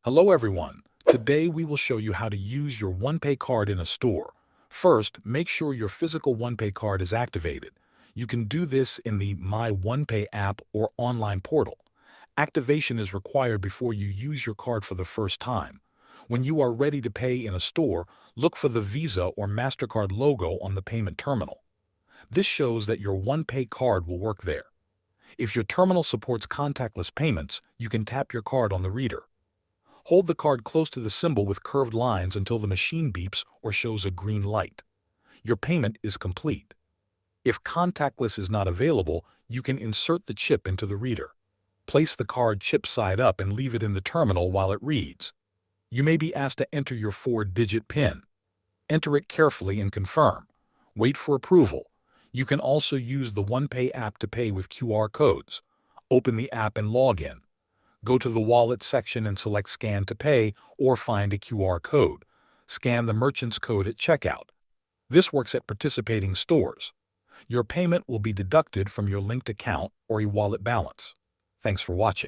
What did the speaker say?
Hello everyone. Today we will show you how to use your OnePay card in a store. First, make sure your physical OnePay card is activated. You can do this in the My OnePay app or online portal. Activation is required before you use your card for the first time. When you are ready to pay in a store, look for the Visa or MasterCard logo on the payment terminal. This shows that your OnePay card will work there. If your terminal supports contactless payments, you can tap your card on the reader. Hold the card close to the symbol with curved lines until the machine beeps or shows a green light. Your payment is complete. If contactless is not available, you can insert the chip into the reader. Place the card chip side up and leave it in the terminal while it reads. You may be asked to enter your 4-digit PIN. Enter it carefully and confirm. Wait for approval. You can also use the OnePay app to pay with QR codes. Open the app and log in. Go to the Wallet section and select Scan to Pay or find a QR code. Scan the merchant's code at checkout. This works at participating stores. Your payment will be deducted from your linked account or e-wallet balance. Thanks for watching.